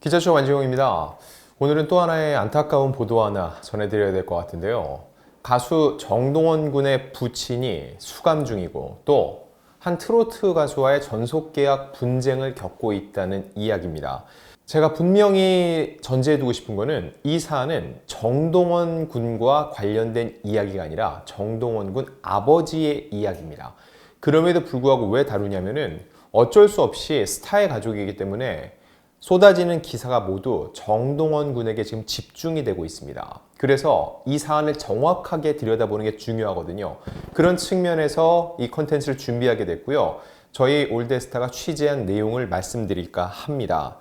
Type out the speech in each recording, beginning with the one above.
기자쇼 완지용입니다. 오늘은 또 하나의 안타까운 보도 하나 전해드려야 될 것 같은데요. 가수 정동원 군의 부친이 수감 중이고 또 한 트로트 가수와의 전속계약 분쟁을 겪고 있다는 이야기입니다. 제가 분명히 전제해두고 싶은 거는 이 사안은 정동원 군과 관련된 이야기가 아니라 정동원 군 아버지의 이야기입니다. 그럼에도 불구하고 왜 다루냐면은 어쩔 수 없이 스타의 가족이기 때문에 쏟아지는 기사가 모두 정동원 군에게 지금 집중이 되고 있습니다. 그래서 이 사안을 정확하게 들여다보는 게 중요하거든요. 그런 측면에서 이 컨텐츠를 준비하게 됐고요. 저희 올드스타가 취재한 내용을 말씀드릴까 합니다.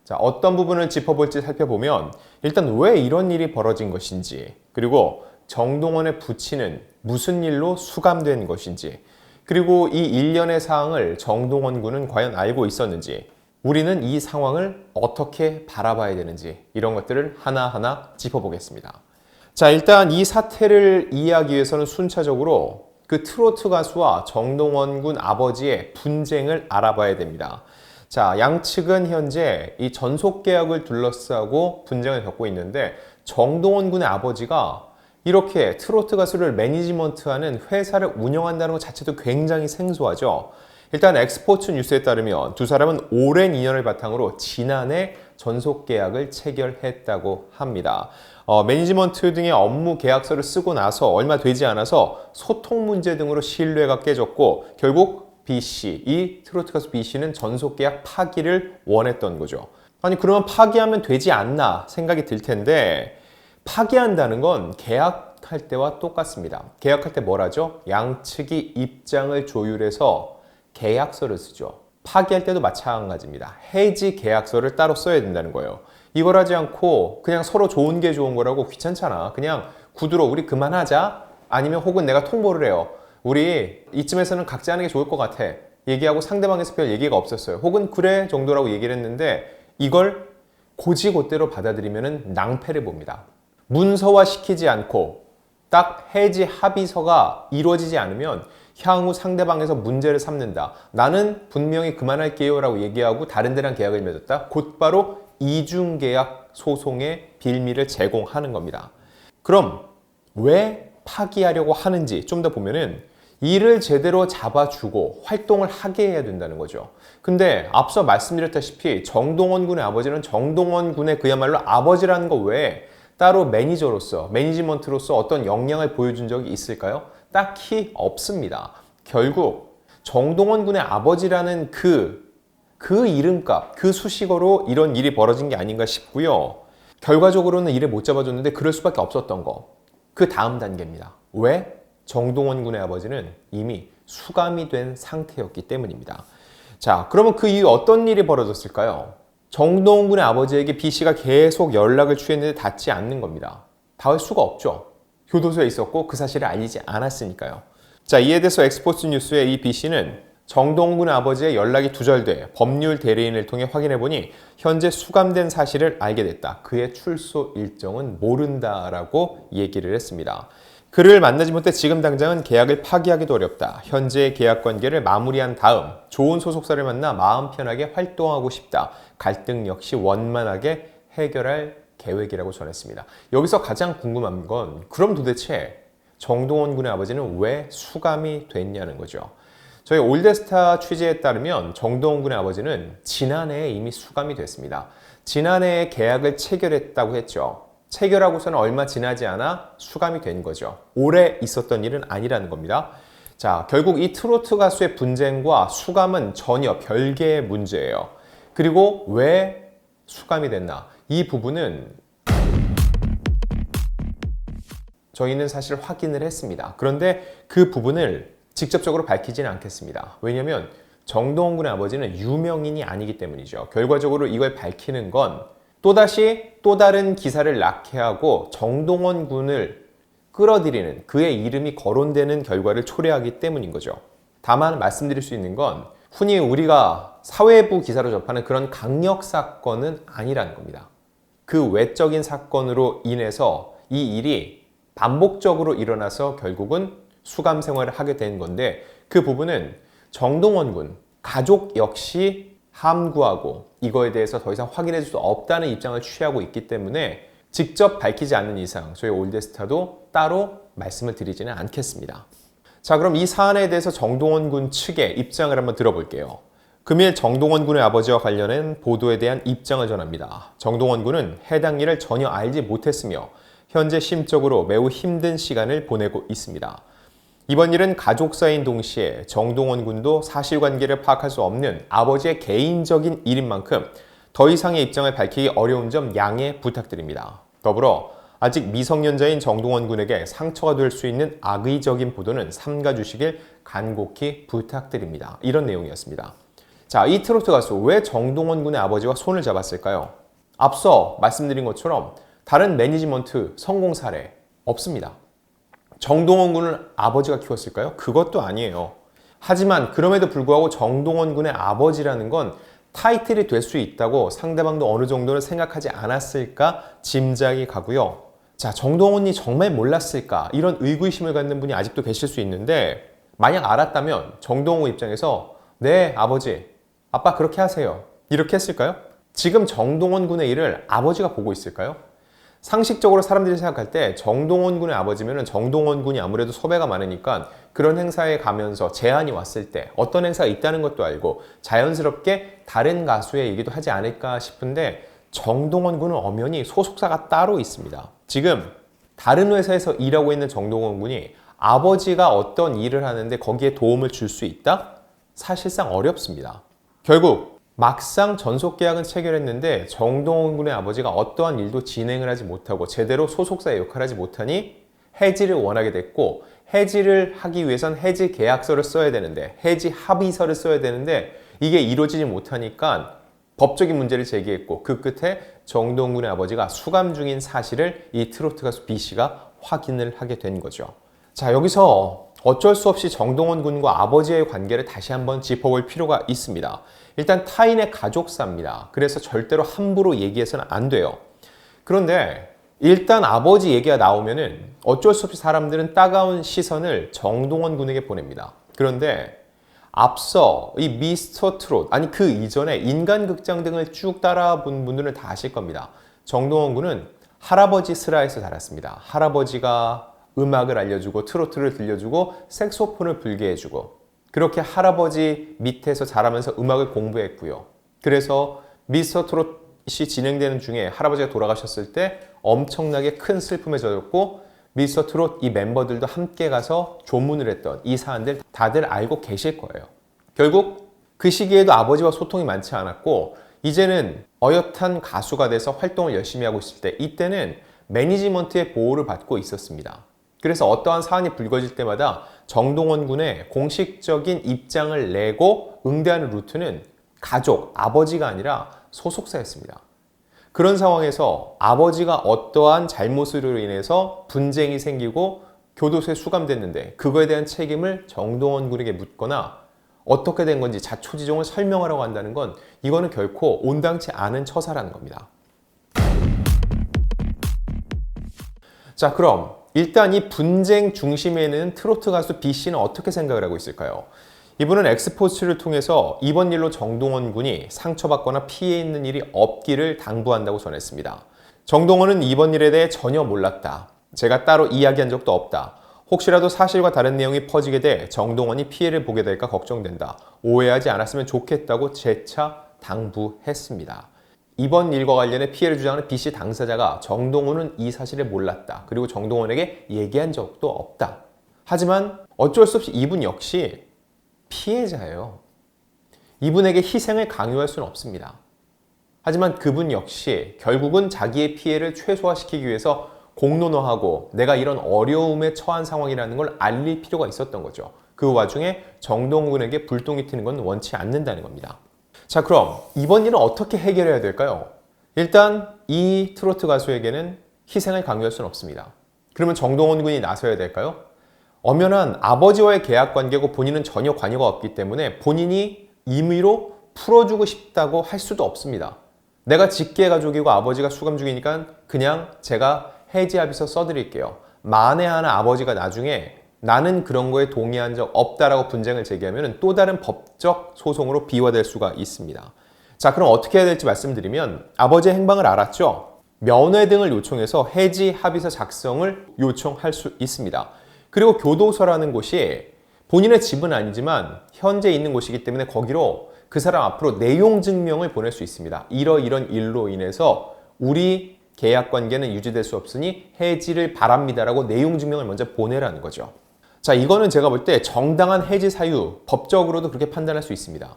자, 어떤 부분을 짚어볼지 살펴보면 일단 왜 이런 일이 벌어진 것인지, 그리고 정동원의 부친은 무슨 일로 수감된 것인지, 그리고 이 일련의 사항을 정동원 군은 과연 알고 있었는지, 우리는 이 상황을 어떻게 바라봐야 되는지, 이런 것들을 하나하나 짚어보겠습니다. 자, 일단 이 사태를 이해하기 위해서는 순차적으로 그 트로트 가수와 정동원 군 아버지의 분쟁을 알아봐야 됩니다. 자, 양측은 현재 이 전속 계약을 둘러싸고 분쟁을 겪고 있는데, 정동원 군의 아버지가 이렇게 트로트 가수를 매니지먼트하는 회사를 운영한다는 것 자체도 굉장히 생소하죠. 일단 엑스포츠 뉴스에 따르면 두 사람은 오랜 인연을 바탕으로 지난해 전속 계약을 체결했다고 합니다. 매니지먼트 등의 업무 계약서를 쓰고 나서 얼마 되지 않아서 소통 문제 등으로 신뢰가 깨졌고 결국 B씨, 이 트로트 가수 B씨는 전속 계약 파기를 원했던 거죠. 아니 그러면 파기하면 되지 않나 생각이 들 텐데, 파기한다는 건 계약할 때와 똑같습니다. 계약할 때 뭘 하죠? 양측이 입장을 조율해서 계약서를 쓰죠. 파기할 때도 마찬가지입니다. 해지 계약서를 따로 써야 된다는 거예요. 이걸 하지 않고 그냥 서로 좋은 게 좋은 거라고 귀찮잖아. 그냥 구두로 우리 그만하자. 아니면 혹은 내가 통보를 해요. 우리 이쯤에서는 각자 하는 게 좋을 것 같아. 얘기하고 상대방에서 별 얘기가 없었어요. 혹은 그래 정도라고 얘기를 했는데 이걸 고지고대로 받아들이면 낭패를 봅니다. 문서화시키지 않고 딱 해지 합의서가 이루어지지 않으면 향후 상대방에서 문제를 삼는다. 나는 분명히 그만할게요 라고 얘기하고 다른 데랑 계약을 맺었다. 곧바로 이중계약 소송의 빌미를 제공하는 겁니다. 그럼 왜 파기하려고 하는지 좀 더 보면은 일을 제대로 잡아주고 활동을 하게 해야 된다는 거죠. 근데 앞서 말씀드렸다시피 정동원 군의 아버지는 정동원 군의 그야말로 아버지라는 거 외에 따로 매니저로서, 매니지먼트로서 어떤 역량을 보여준 적이 있을까요? 딱히 없습니다. 결국 정동원 군의 아버지라는 그 이름값, 그 수식어로 이런 일이 벌어진 게 아닌가 싶고요. 결과적으로는 일을 못 잡아줬는데 그럴 수밖에 없었던 거. 그 다음 단계입니다. 왜? 정동원 군의 아버지는 이미 수감이 된 상태였기 때문입니다. 자, 그러면 그 이후 어떤 일이 벌어졌을까요? 정동원 군의 아버지에게 B씨가 계속 연락을 취했는데 닿지 않는 겁니다. 닿을 수가 없죠. 교도소에 있었고 그 사실을 알리지 않았으니까요. 자, 이에 대해서 엑스포츠 뉴스의 이 B씨는 정동원 군의 아버지의 연락이 두절돼 법률 대리인을 통해 확인해보니 현재 수감된 사실을 알게 됐다. 그의 출소 일정은 모른다라고 얘기를 했습니다. 그를 만나지 못해 지금 당장은 계약을 파기하기도 어렵다. 현재의 계약 관계를 마무리한 다음 좋은 소속사를 만나 마음 편하게 활동하고 싶다. 갈등 역시 원만하게 해결할 계획이라고 전했습니다. 여기서 가장 궁금한 건 그럼 도대체 정동원 군의 아버지는 왜 수감이 됐냐는 거죠. 저희 올드스타 취재에 따르면 정동원 군의 아버지는 지난해에 이미 수감이 됐습니다. 지난해에 계약을 체결했다고 했죠. 체결하고서는 얼마 지나지 않아 수감이 된 거죠. 오래 있었던 일은 아니라는 겁니다. 자, 결국 이 트로트 가수의 분쟁과 수감은 전혀 별개의 문제예요. 그리고 왜 수감이 됐나? 이 부분은 저희는 사실 확인을 했습니다. 그런데 그 부분을 직접적으로 밝히지는 않겠습니다. 왜냐하면 정동원 군의 아버지는 유명인이 아니기 때문이죠. 결과적으로 이걸 밝히는 건 또다시 또 다른 기사를 낳게 하고 정동원 군을 끌어들이는 그의 이름이 거론되는 결과를 초래하기 때문인 거죠. 다만 말씀드릴 수 있는 건 흔히 우리가 사회부 기사로 접하는 그런 강력 사건은 아니라는 겁니다. 그 외적인 사건으로 인해서 이 일이 반복적으로 일어나서 결국은 수감 생활을 하게 된 건데 그 부분은 정동원 군 가족 역시 함구하고 이거에 대해서 더 이상 확인해 줄 수 없다는 입장을 취하고 있기 때문에 직접 밝히지 않는 이상 저희 올드스타도 따로 말씀을 드리지는 않겠습니다. 자, 그럼 이 사안에 대해서 정동원 군 측의 입장을 한번 들어볼게요. 금일 정동원 군의 아버지와 관련된 보도에 대한 입장을 전합니다. 정동원 군은 해당 일을 전혀 알지 못했으며 현재 심적으로 매우 힘든 시간을 보내고 있습니다. 이번 일은 가족사인 동시에 정동원 군도 사실관계를 파악할 수 없는 아버지의 개인적인 일인 만큼 더 이상의 입장을 밝히기 어려운 점 양해 부탁드립니다. 더불어 아직 미성년자인 정동원 군에게 상처가 될 수 있는 악의적인 보도는 삼가주시길 간곡히 부탁드립니다. 이런 내용이었습니다. 자, 이 트로트 가수 왜 정동원 군의 아버지와 손을 잡았을까요? 앞서 말씀드린 것처럼 다른 매니지먼트 성공 사례 없습니다. 정동원 군을 아버지가 키웠을까요? 그것도 아니에요. 하지만 그럼에도 불구하고 정동원 군의 아버지라는 건 타이틀이 될 수 있다고 상대방도 어느 정도는 생각하지 않았을까 짐작이 가고요. 자, 정동원이 정말 몰랐을까? 이런 의구심을 갖는 분이 아직도 계실 수 있는데 만약 알았다면 정동원 입장에서 네, 아버지, 아빠 그렇게 하세요. 이렇게 했을까요? 지금 정동원 군의 일을 아버지가 보고 있을까요? 상식적으로 사람들이 생각할 때 정동원 군의 아버지면 정동원 군이 아무래도 섭외가 많으니까 그런 행사에 가면서 제안이 왔을 때 어떤 행사가 있다는 것도 알고 자연스럽게 다른 가수의 얘기도 하지 않을까 싶은데 정동원 군은 엄연히 소속사가 따로 있습니다. 지금 다른 회사에서 일하고 있는 정동원 군이 아버지가 어떤 일을 하는데 거기에 도움을 줄 수 있다? 사실상 어렵습니다. 결국 막상 전속계약은 체결했는데 정동원 군의 아버지가 어떠한 일도 진행을 하지 못하고 제대로 소속사의 역할을 하지 못하니 해지를 원하게 됐고 해지를 하기 위해선 해지 계약서를 써야 되는데 해지 합의서를 써야 되는데 이게 이루어지지 못하니까 법적인 문제를 제기했고 그 끝에 정동원 군의 아버지가 수감 중인 사실을 이 트로트 가수 B씨가 확인을 하게 된 거죠. 자, 여기서 어쩔 수 없이 정동원 군과 아버지의 관계를 다시 한번 짚어볼 필요가 있습니다. 일단 타인의 가족사입니다. 그래서 절대로 함부로 얘기해서는 안 돼요. 그런데 일단 아버지 얘기가 나오면은 어쩔 수 없이 사람들은 따가운 시선을 정동원 군에게 보냅니다. 그런데 앞서 이 미스터 트롯, 아니 그 이전에 인간극장 등을 쭉 따라본 분들은 다 아실 겁니다. 정동원 군은 할아버지 슬하에서 자랐습니다. 할아버지가 음악을 알려주고 트로트를 들려주고 색소폰을 불게 해주고 그렇게 할아버지 밑에서 자라면서 음악을 공부했고요. 그래서 미스터 트롯이 진행되는 중에 할아버지가 돌아가셨을 때 엄청나게 큰 슬픔에 젖었고 미스터 트롯 이 멤버들도 함께 가서 조문을 했던 이 사안들 다들 알고 계실 거예요. 결국 그 시기에도 아버지와 소통이 많지 않았고 이제는 어엿한 가수가 돼서 활동을 열심히 하고 있을 때 이때는 매니지먼트의 보호를 받고 있었습니다. 그래서 어떠한 사안이 불거질 때마다 정동원 군의 공식적인 입장을 내고 응대하는 루트는 가족, 아버지가 아니라 소속사였습니다. 그런 상황에서 아버지가 어떠한 잘못으로 인해서 분쟁이 생기고 교도소에 수감됐는데 그거에 대한 책임을 정동원 군에게 묻거나 어떻게 된 건지 자초지종을 설명하라고 한다는 건 이거는 결코 온당치 않은 처사라는 겁니다. 자, 그럼 일단 이 분쟁 중심에는 트로트 가수 B씨는 어떻게 생각을 하고 있을까요? 이분은 엑스포츠를 통해서 이번 일로 정동원 군이 상처받거나 피해 있는 일이 없기를 당부한다고 전했습니다. 정동원은 이번 일에 대해 전혀 몰랐다. 제가 따로 이야기한 적도 없다. 혹시라도 사실과 다른 내용이 퍼지게 돼 정동원이 피해를 보게 될까 걱정된다. 오해하지 않았으면 좋겠다고 재차 당부했습니다. 이번 일과 관련해 피해를 주장하는 B씨 당사자가 정동원은 이 사실을 몰랐다. 그리고 정동원에게 얘기한 적도 없다. 하지만 어쩔 수 없이 이분 역시 피해자예요. 이분에게 희생을 강요할 수는 없습니다. 하지만 그분 역시 결국은 자기의 피해를 최소화시키기 위해서 공론화하고 내가 이런 어려움에 처한 상황이라는 걸 알릴 필요가 있었던 거죠. 그 와중에 정동원에게 불똥이 튀는 건 원치 않는다는 겁니다. 자, 그럼 이번 일은 어떻게 해결해야 될까요? 일단 이 트로트 가수에게는 희생을 강요할 수는 없습니다. 그러면 정동원 군이 나서야 될까요? 엄연한 아버지와의 계약 관계고 본인은 전혀 관여가 없기 때문에 본인이 임의로 풀어주고 싶다고 할 수도 없습니다. 내가 직계 가족이고 아버지가 수감 중이니까 그냥 제가 해지 합의서 써드릴게요. 만에 하나 아버지가 나중에 나는 그런 거에 동의한 적 없다라고 분쟁을 제기하면 또 다른 법적 소송으로 비화될 수가 있습니다. 자, 그럼 어떻게 해야 될지 말씀드리면 아버지의 행방을 알았죠? 면회 등을 요청해서 해지 합의서 작성을 요청할 수 있습니다. 그리고 교도소라는 곳이 본인의 집은 아니지만 현재 있는 곳이기 때문에 거기로 그 사람 앞으로 내용 증명을 보낼 수 있습니다. 이런 일로 인해서 우리 계약 관계는 유지될 수 없으니 해지를 바랍니다라고 내용 증명을 먼저 보내라는 거죠. 자, 이거는 제가 볼 때 정당한 해지 사유, 법적으로도 그렇게 판단할 수 있습니다.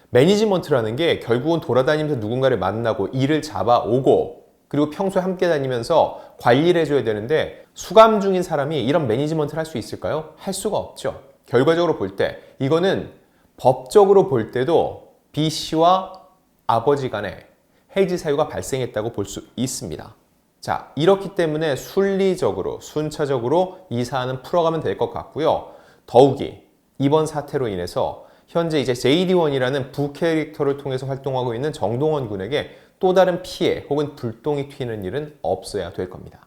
매니지먼트라는 게 결국은 돌아다니면서 누군가를 만나고 일을 잡아오고 그리고 평소에 함께 다니면서 관리를 해줘야 되는데 수감 중인 사람이 이런 매니지먼트를 할 수 있을까요? 할 수가 없죠. 결과적으로 볼 때 이거는 법적으로 볼 때도 B 씨와 아버지 간에 해지 사유가 발생했다고 볼 수 있습니다. 자, 이렇기 때문에 순리적으로 순차적으로 이 사안은 풀어가면 될 것 같고요. 더욱이 이번 사태로 인해서 현재 이제 JD1이라는 부캐릭터를 통해서 활동하고 있는 정동원 군에게 또 다른 피해 혹은 불똥이 튀는 일은 없어야 될 겁니다.